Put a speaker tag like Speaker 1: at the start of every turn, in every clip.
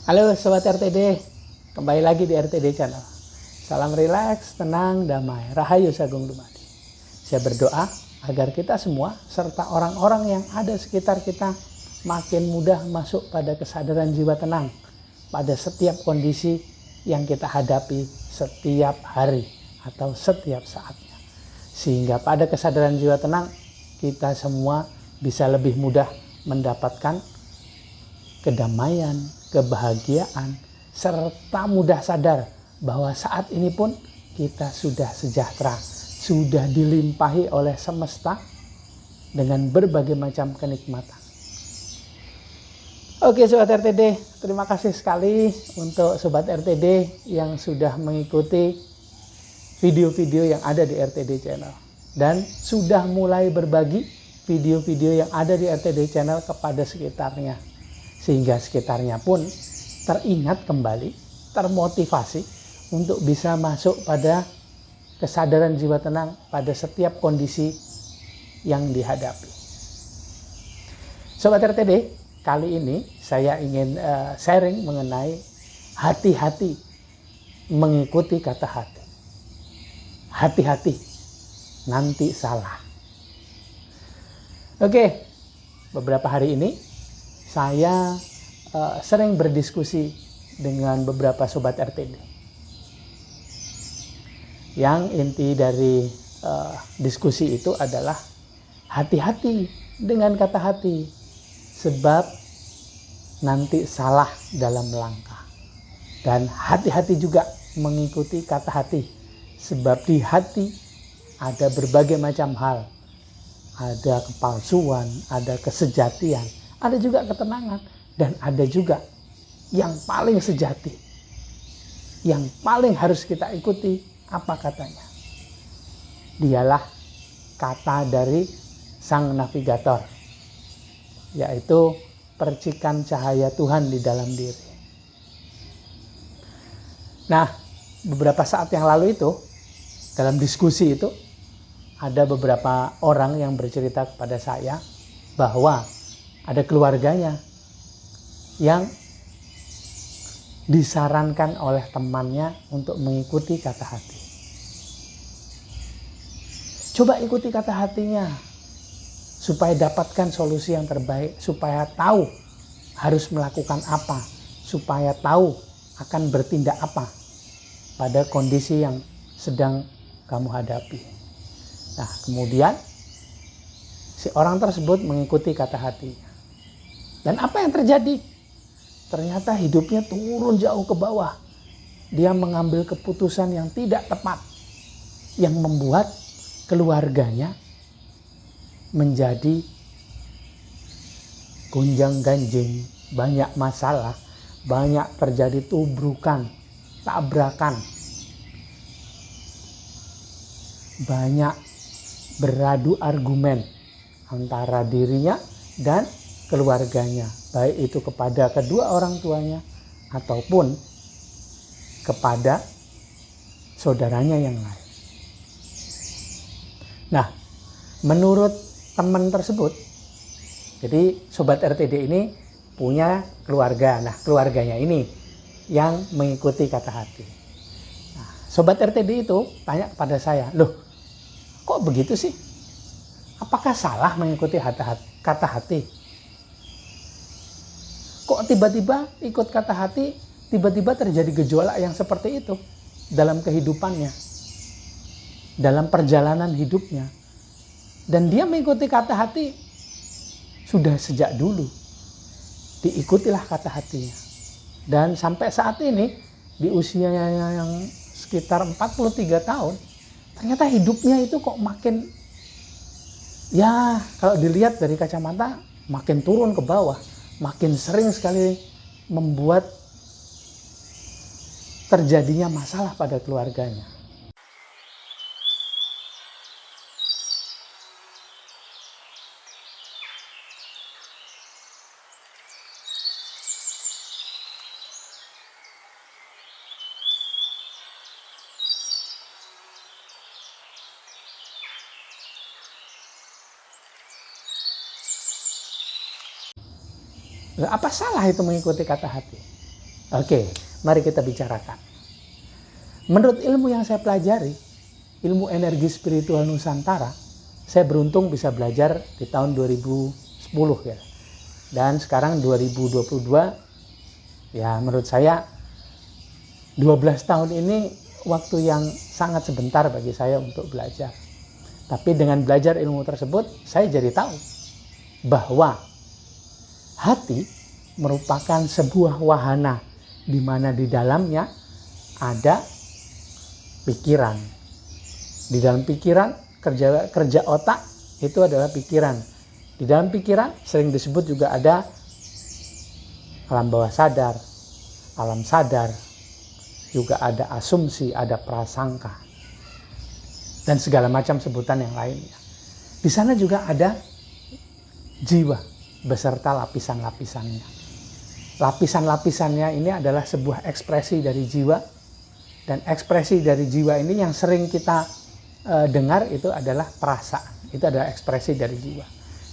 Speaker 1: Halo Sobat RTD, kembali lagi di RTD Channel. Salam rileks, tenang, damai, Rahayu Sagung Dumadi. Saya berdoa agar kita semua serta orang-orang yang ada sekitar kita makin mudah masuk pada kesadaran jiwa tenang pada setiap kondisi yang kita hadapi setiap hari atau setiap saatnya. Sehingga pada kesadaran jiwa tenang kita semua bisa lebih mudah mendapatkan kedamaian, kebahagiaan, serta mudah sadar bahwa saat ini pun kita sudah sejahtera, sudah dilimpahi oleh semesta dengan berbagai macam kenikmatan. Oke Sobat RTD, terima kasih sekali untuk Sobat RTD yang sudah mengikuti video-video yang ada di RTD Channel dan sudah mulai berbagi video-video yang ada di RTD Channel kepada sekitarnya. Sehingga sekitarnya pun teringat kembali, termotivasi untuk bisa masuk pada kesadaran jiwa tenang pada setiap kondisi yang dihadapi. Sobat RTD, kali ini saya ingin sharing mengenai hati-hati mengikuti kata hati. Hati-hati, nanti salah. Oke, beberapa hari ini saya sering berdiskusi dengan beberapa Sobat RTD. Yang inti dari diskusi itu adalah hati-hati dengan kata hati, sebab nanti salah dalam langkah. Dan hati-hati juga mengikuti kata hati, sebab di hati ada berbagai macam hal. Ada kepalsuan, ada kesejatian, ada juga ketenangan, dan ada juga yang paling sejati, yang paling harus kita ikuti. Apa katanya? Dialah kata dari sang navigator, yaitu percikan cahaya Tuhan di dalam diri. Nah, beberapa saat yang lalu itu, dalam diskusi itu, ada beberapa orang yang bercerita kepada saya bahwa ada keluarganya yang disarankan oleh temannya untuk mengikuti kata hati. Coba ikuti kata hatinya supaya dapatkan solusi yang terbaik, supaya tahu harus melakukan apa, supaya tahu akan bertindak apa pada kondisi yang sedang kamu hadapi. Nah, kemudian si orang tersebut mengikuti kata hatinya. Dan apa yang terjadi? Ternyata hidupnya turun jauh ke bawah. Dia mengambil keputusan yang tidak tepat, yang membuat keluarganya menjadi gonjang-ganjing, banyak masalah, banyak terjadi tubrukan, tabrakan, banyak beradu argumen antara dirinya dan keluarganya, baik itu kepada kedua orang tuanya ataupun kepada saudaranya yang lain. Nah, menurut teman tersebut, jadi Sobat RTD ini punya keluarga. Nah, keluarganya ini yang mengikuti kata hati. Nah, Sobat RTD itu tanya kepada saya, loh, kok begitu sih? Apakah salah mengikuti kata hati? Kok tiba-tiba ikut kata hati, tiba-tiba terjadi gejolak yang seperti itu dalam kehidupannya, dalam perjalanan hidupnya. Dan dia mengikuti kata hati sudah sejak dulu. Diikutilah kata hatinya. Dan sampai saat ini, di usianya yang sekitar 43 tahun, ternyata hidupnya itu kok makin, ya kalau dilihat dari kacamata, makin turun ke bawah. Makin sering sekali membuat terjadinya masalah pada keluarganya. Apa salah itu mengikuti kata hati? Oke, mari kita bicarakan. Menurut ilmu yang saya pelajari, ilmu energi spiritual Nusantara, saya beruntung bisa belajar di tahun 2010 ya. Dan sekarang 2022, ya menurut saya 12 tahun ini waktu yang sangat sebentar bagi saya untuk belajar. Tapi dengan belajar ilmu tersebut, saya jadi tahu bahwa hati merupakan sebuah wahana di mana di dalamnya ada pikiran. Di dalam pikiran, kerja otak itu adalah pikiran. Di dalam pikiran sering disebut juga ada alam bawah sadar, alam sadar, juga ada asumsi, ada prasangka, dan segala macam sebutan yang lainnya. Di sana juga ada jiwa beserta lapisan-lapisannya. Lapisan-lapisannya ini adalah sebuah ekspresi dari jiwa, dan ekspresi dari jiwa ini yang sering kita dengar itu adalah perasaan. Itu adalah ekspresi dari jiwa.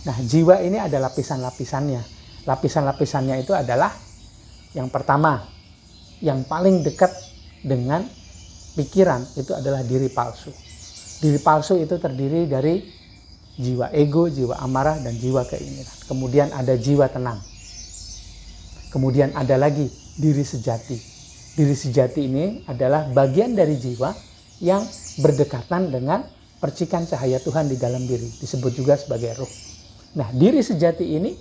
Speaker 1: Nah, jiwa ini ada lapisan-lapisannya. Lapisan-lapisannya itu adalah yang pertama, yang paling dekat dengan pikiran itu adalah diri palsu. Diri palsu itu terdiri dari jiwa ego, jiwa amarah, dan jiwa keinginan. Kemudian ada jiwa tenang. Kemudian ada lagi diri sejati. Diri sejati ini adalah bagian dari jiwa yang berdekatan dengan percikan cahaya Tuhan di dalam diri. Disebut juga sebagai ruh. Nah, diri sejati ini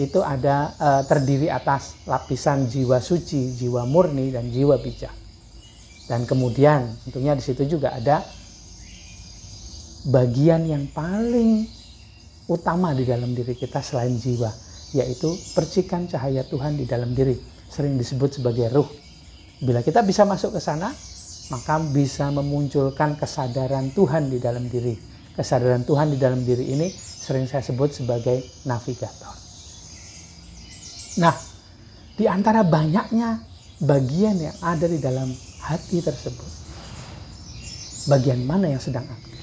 Speaker 1: itu ada terdiri atas lapisan jiwa suci, jiwa murni, dan jiwa bijak. Dan kemudian tentunya di situ juga ada bagian yang paling utama di dalam diri kita selain jiwa, yaitu percikan cahaya Tuhan di dalam diri, sering disebut sebagai ruh. Bila kita bisa masuk ke sana, maka bisa memunculkan kesadaran Tuhan di dalam diri. Kesadaran Tuhan di dalam diri ini sering saya sebut sebagai navigator. Nah, di antara banyaknya bagian yang ada di dalam hati tersebut, bagian mana yang sedang aktif?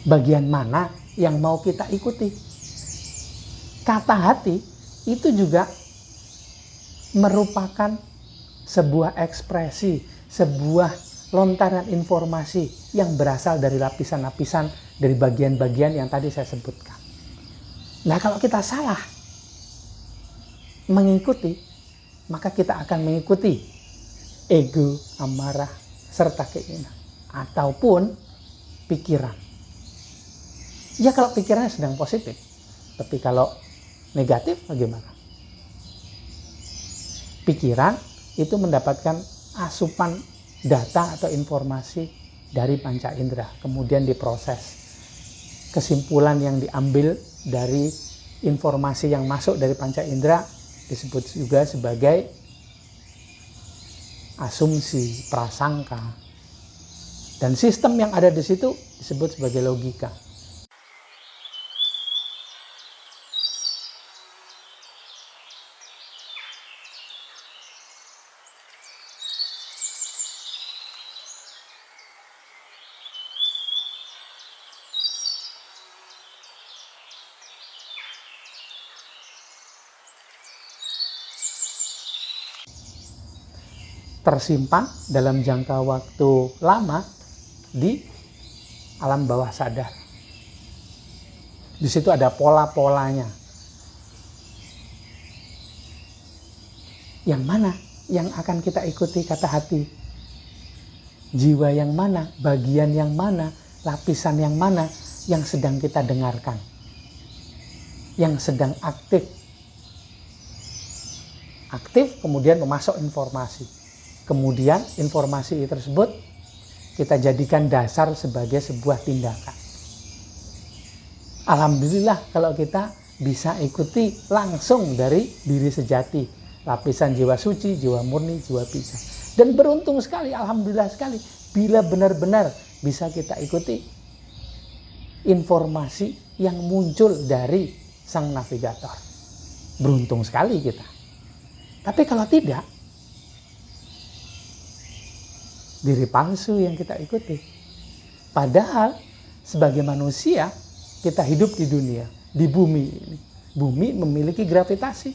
Speaker 1: Bagian mana yang mau kita ikuti? Kata hati itu juga merupakan sebuah ekspresi, sebuah lontaran informasi yang berasal dari lapisan-lapisan dari bagian-bagian yang tadi saya sebutkan. Nah, kalau kita salah mengikuti, maka kita akan mengikuti ego, amarah, serta keinginan, ataupun pikiran. Ya, kalau pikirannya sedang positif, tapi kalau negatif bagaimana? Pikiran itu mendapatkan asupan data atau informasi dari panca indera, kemudian diproses. Kesimpulan yang diambil dari informasi yang masuk dari panca indera disebut juga sebagai asumsi, prasangka. Dan sistem yang ada di situ disebut sebagai logika. Tersimpan dalam jangka waktu lama di alam bawah sadar. Di situ ada pola-polanya. Yang mana yang akan kita ikuti kata hati? Jiwa yang mana? Bagian yang mana? Lapisan yang mana yang sedang kita dengarkan? Yang sedang aktif. Aktif kemudian memasuk informasi. Kemudian informasi tersebut kita jadikan dasar sebagai sebuah tindakan. Alhamdulillah kalau kita bisa ikuti langsung dari diri sejati, lapisan jiwa suci, jiwa murni, jiwa bijak. Dan beruntung sekali, alhamdulillah sekali, bila benar-benar bisa kita ikuti informasi yang muncul dari sang navigator. Beruntung sekali kita. Tapi kalau tidak, diri palsu yang kita ikuti. Padahal sebagai manusia kita hidup di dunia, di bumi ini. Bumi memiliki gravitasi.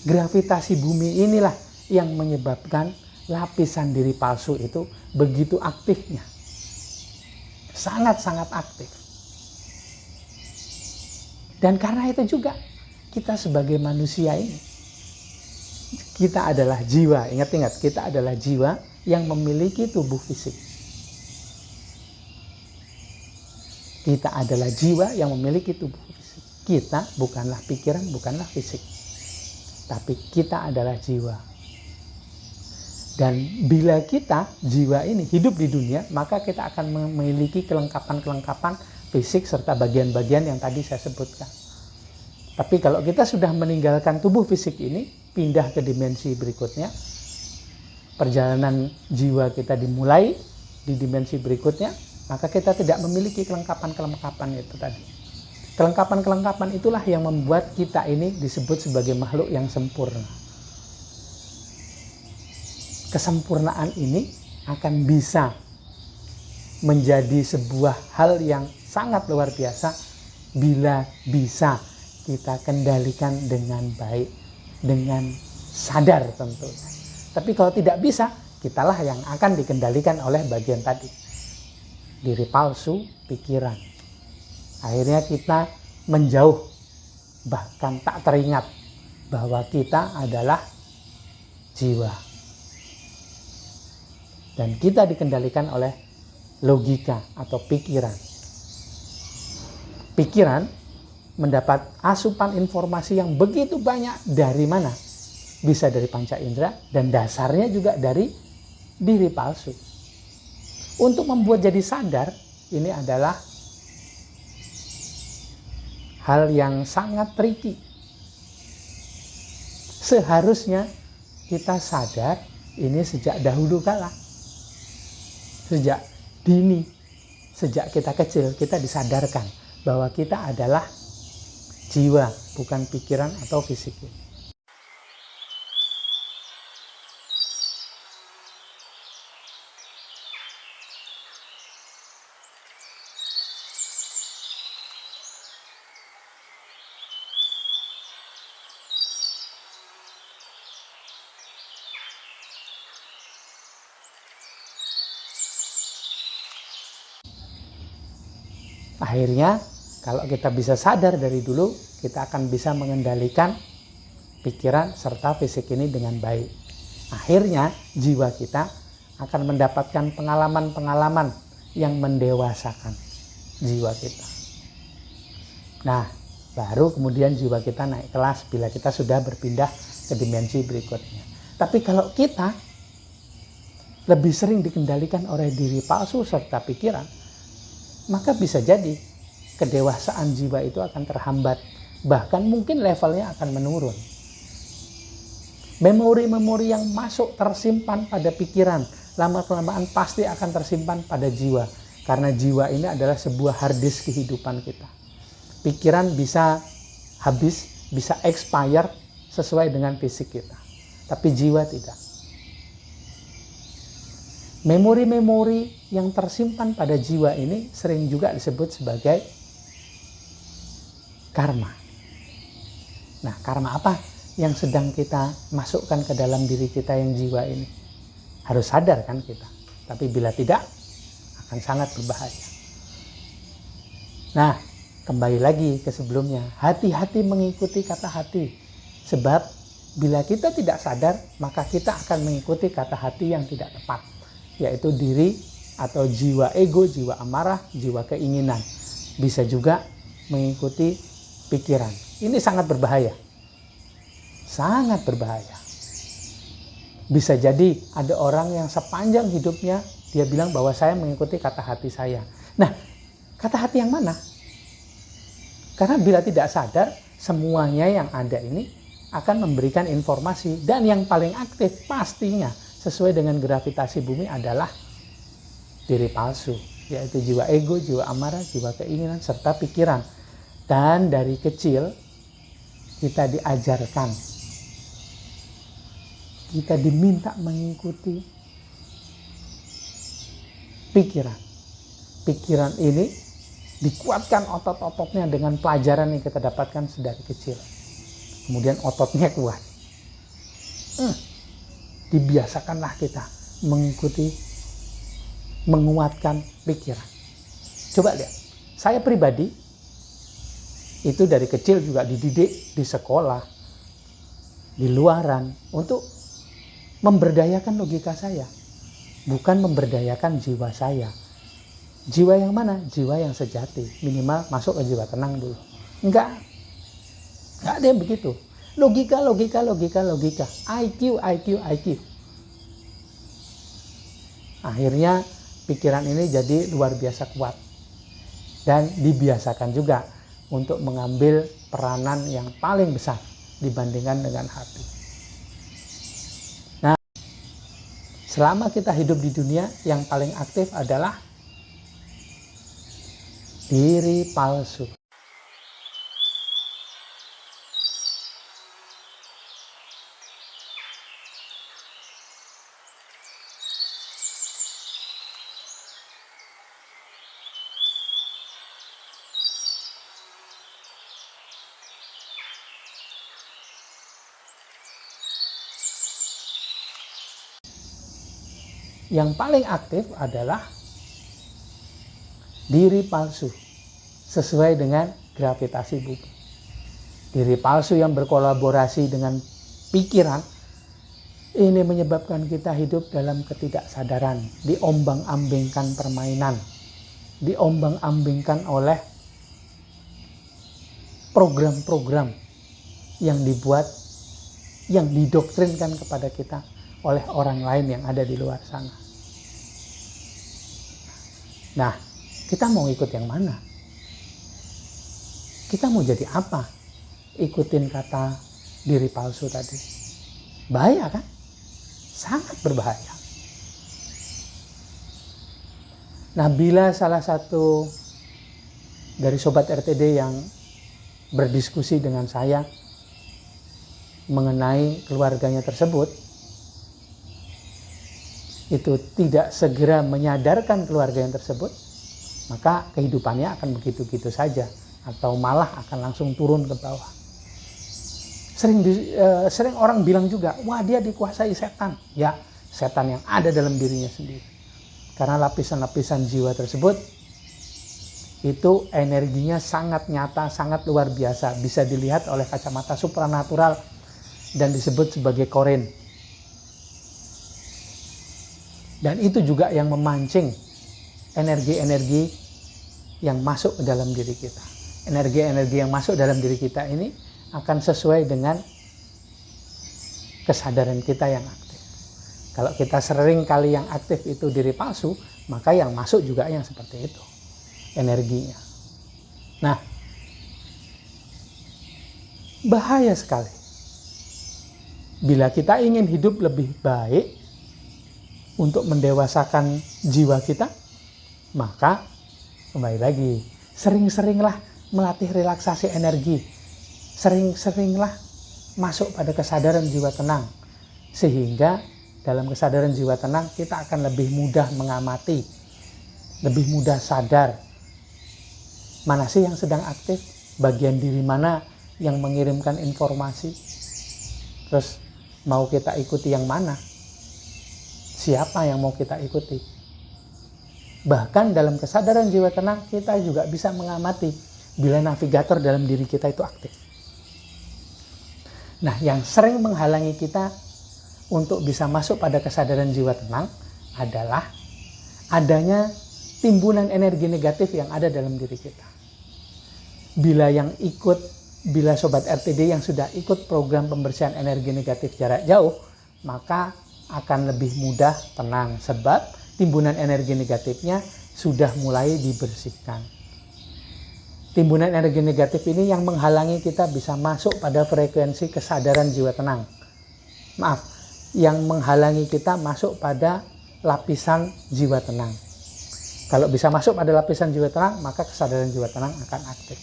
Speaker 1: Gravitasi bumi inilah yang menyebabkan lapisan diri palsu itu begitu aktifnya. Sangat-sangat aktif. Dan karena itu juga kita sebagai manusia ini, kita adalah jiwa, ingat-ingat, kita adalah jiwa yang memiliki tubuh fisik. Kita adalah jiwa yang memiliki tubuh fisik. Kita bukanlah pikiran, bukanlah fisik. Tapi kita adalah jiwa. Dan bila kita, jiwa ini, hidup di dunia, maka kita akan memiliki kelengkapan-kelengkapan fisik serta bagian-bagian yang tadi saya sebutkan. Tapi kalau kita sudah meninggalkan tubuh fisik ini, pindah ke dimensi berikutnya, perjalanan jiwa kita dimulai di dimensi berikutnya, maka kita tidak memiliki kelengkapan-kelengkapan itu tadi. Kelengkapan-kelengkapan itulah yang membuat kita ini disebut sebagai makhluk yang sempurna. Kesempurnaan ini akan bisa menjadi sebuah hal yang sangat luar biasa bila bisa kita kendalikan dengan baik, dengan sadar tentunya. Tapi kalau tidak bisa, kitalah yang akan dikendalikan oleh bagian tadi. Diri palsu, pikiran. Akhirnya kita menjauh, bahkan tak teringat bahwa kita adalah jiwa. Dan kita dikendalikan oleh logika atau pikiran. Pikiran mendapat asupan informasi yang begitu banyak dari mana? Bisa dari panca indera dan dasarnya juga dari diri palsu. Untuk membuat jadi sadar, ini adalah hal yang sangat tricky. Seharusnya kita sadar ini sejak dahulu kala. Sejak dini, sejak kita kecil, kita disadarkan bahwa kita adalah jiwa, bukan pikiran atau fisik. Akhirnya, kalau kita bisa sadar dari dulu, kita akan bisa mengendalikan pikiran serta fisik ini dengan baik. Akhirnya, jiwa kita akan mendapatkan pengalaman-pengalaman yang mendewasakan jiwa kita. Nah, baru kemudian jiwa kita naik kelas bila kita sudah berpindah ke dimensi berikutnya. Tapi kalau kita lebih sering dikendalikan oleh diri palsu serta pikiran, maka bisa jadi kedewasaan jiwa itu akan terhambat. Bahkan mungkin levelnya akan menurun. Memori-memori yang masuk tersimpan pada pikiran, lama-kelamaan pasti akan tersimpan pada jiwa. Karena jiwa ini adalah sebuah hard disk kehidupan kita. Pikiran bisa habis, bisa expire sesuai dengan fisik kita. Tapi jiwa tidak. Memori-memori yang tersimpan pada jiwa ini sering juga disebut sebagai karma. Nah, karma apa yang sedang kita masukkan ke dalam diri kita yang jiwa ini? Harus sadar kan kita. Tapi bila tidak, akan sangat berbahaya. Nah, kembali lagi ke sebelumnya. Hati-hati mengikuti kata hati. Sebab bila kita tidak sadar, maka kita akan mengikuti kata hati yang tidak tepat. Yaitu diri atau jiwa ego, jiwa amarah, jiwa keinginan. Bisa juga mengikuti pikiran. Ini sangat berbahaya. Sangat berbahaya. Bisa jadi ada orang yang sepanjang hidupnya dia bilang bahwa saya mengikuti kata hati saya. Nah, kata hati yang mana? Karena bila tidak sadar, semuanya yang ada ini akan memberikan informasi. Dan yang paling aktif pastinya sesuai dengan gravitasi bumi adalah diri palsu, yaitu jiwa ego, jiwa amarah, jiwa keinginan, serta pikiran. Dan dari kecil kita diajarkan, kita diminta mengikuti pikiran. Pikiran ini dikuatkan otot-ototnya dengan pelajaran yang kita dapatkan sedari kecil. Kemudian ototnya kuat. Dibiasakanlah kita mengikuti, menguatkan pikiran. Coba lihat, saya pribadi itu dari kecil juga dididik di sekolah, di luaran, untuk memberdayakan logika saya, bukan memberdayakan jiwa saya. Jiwa yang mana? Jiwa yang sejati. Minimal masuk ke jiwa tenang dulu. Enggak ada yang begitu. Logika. IQ. Akhirnya pikiran ini jadi luar biasa kuat. Dan dibiasakan juga untuk mengambil peranan yang paling besar dibandingkan dengan hati. Nah, selama kita hidup di dunia, yang paling aktif adalah diri palsu. Yang paling aktif adalah diri palsu, sesuai dengan gravitasi bumi. Diri palsu yang berkolaborasi dengan pikiran, ini menyebabkan kita hidup dalam ketidaksadaran, diombang-ambingkan permainan, diombang-ambingkan oleh program-program yang dibuat, yang didoktrinkan kepada kita oleh orang lain yang ada di luar sana. Nah, kita mau ikut yang mana? Kita mau jadi apa? Ikutin kata diri palsu tadi. Bahaya kan? Sangat berbahaya. Nah, bila salah satu dari sobat RTD yang berdiskusi dengan saya mengenai keluarganya tersebut, itu tidak segera menyadarkan keluarga yang tersebut, maka kehidupannya akan begitu-begitu saja, atau malah akan langsung turun ke bawah. Sering orang bilang juga, wah dia dikuasai setan. Ya, setan yang ada dalam dirinya sendiri. Karena lapisan-lapisan jiwa tersebut itu energinya sangat nyata, sangat luar biasa, bisa dilihat oleh kacamata supranatural dan disebut sebagai korin. Dan itu juga yang memancing energi-energi yang masuk ke dalam diri kita. Energi-energi yang masuk dalam diri kita ini akan sesuai dengan kesadaran kita yang aktif. Kalau kita sering kali yang aktif itu diri palsu, maka yang masuk juga yang seperti itu energinya. Nah, bahaya sekali. Bila kita ingin hidup lebih baik, untuk mendewasakan jiwa kita, maka kembali lagi, sering-seringlah melatih relaksasi energi, sering-seringlah masuk pada kesadaran jiwa tenang, sehingga dalam kesadaran jiwa tenang kita akan lebih mudah mengamati, lebih mudah sadar mana sih yang sedang aktif, bagian diri mana yang mengirimkan informasi, terus mau kita ikuti yang mana, siapa yang mau kita ikuti. Bahkan dalam kesadaran jiwa tenang kita juga bisa mengamati bila navigator dalam diri kita itu aktif. Nah, yang sering menghalangi kita untuk bisa masuk pada kesadaran jiwa tenang adalah adanya timbunan energi negatif yang ada dalam diri kita. Bila sobat RTD yang sudah ikut program pembersihan energi negatif jarak jauh, maka akan lebih mudah tenang, sebab timbunan energi negatifnya sudah mulai dibersihkan. Timbunan energi negatif ini yang menghalangi kita bisa masuk pada frekuensi kesadaran jiwa tenang. Maaf, yang menghalangi kita masuk pada lapisan jiwa tenang. Kalau bisa masuk pada lapisan jiwa tenang, maka kesadaran jiwa tenang akan aktif.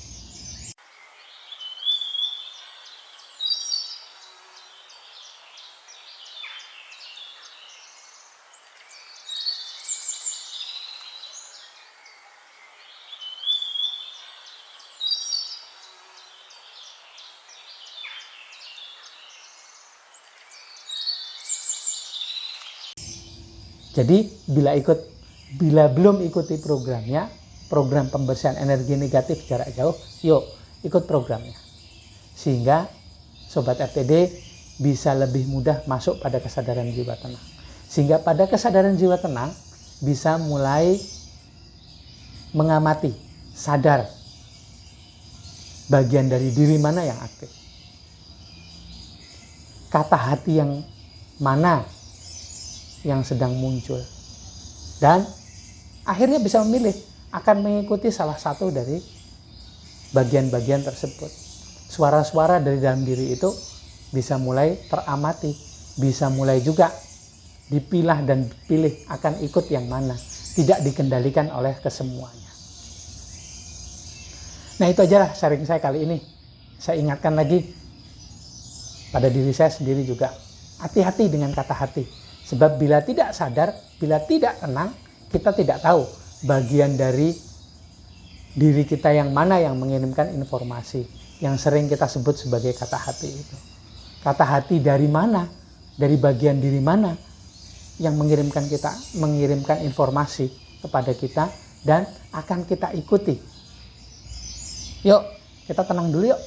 Speaker 1: Jadi bila belum ikuti programnya, program pembersihan energi negatif jarak jauh, yuk ikut programnya. Sehingga Sobat RTD bisa lebih mudah masuk pada kesadaran jiwa tenang. Sehingga pada kesadaran jiwa tenang bisa mulai mengamati, sadar bagian dari diri mana yang aktif. Kata hati yang mana yang sedang muncul. Dan akhirnya bisa memilih akan mengikuti salah satu dari bagian-bagian tersebut. Suara-suara dari dalam diri itu bisa mulai teramati, bisa mulai juga dipilah dan dipilih akan ikut yang mana, tidak dikendalikan oleh kesemuanya. Nah, itu aja lah sharing saya kali ini. Saya ingatkan lagi pada diri saya sendiri juga, hati-hati dengan kata hati. Sebab bila tidak sadar, bila tidak tenang, kita tidak tahu bagian dari diri kita yang mana yang mengirimkan informasi, yang sering kita sebut sebagai kata hati itu. Kata hati dari mana, dari bagian diri mana yang mengirimkan informasi kepada kita dan akan kita ikuti. Yuk, kita tenang dulu yuk.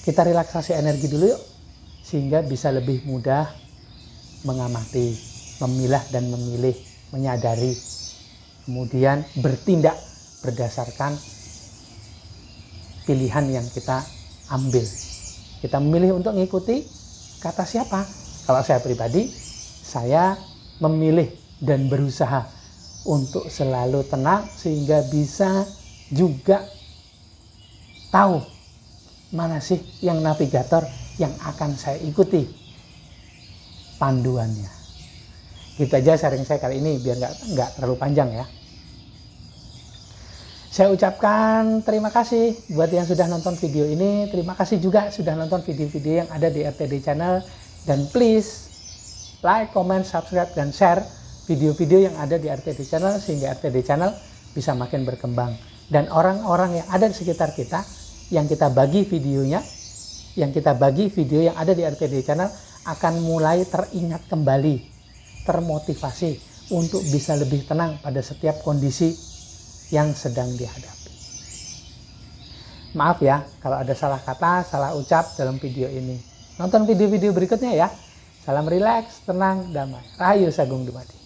Speaker 1: Kita relaksasi energi dulu yuk. Sehingga bisa lebih mudah mengamati, memilah dan memilih, menyadari, kemudian bertindak berdasarkan pilihan yang kita ambil. Kita memilih untuk mengikuti kata siapa? Kalau saya pribadi, saya memilih dan berusaha untuk selalu tenang sehingga bisa juga tahu mana sih yang navigator yang akan saya ikuti panduannya. Gitu aja sharing saya kali ini biar nggak terlalu panjang ya. Saya ucapkan terima kasih buat yang sudah nonton video ini. Terima kasih juga sudah nonton video-video yang ada di RTD Channel. Dan please like, comment, subscribe, dan share video-video yang ada di RTD Channel sehingga RTD Channel bisa makin berkembang. Dan orang-orang yang ada di sekitar kita, yang kita bagi videonya, yang video yang ada di RTD Channel akan mulai teringat kembali, termotivasi untuk bisa lebih tenang pada setiap kondisi yang sedang dihadapi. Maaf ya kalau ada salah kata, salah ucap dalam video ini. Nonton video-video berikutnya ya. Salam rileks, tenang, damai. Rahayu Sagung Dumadi.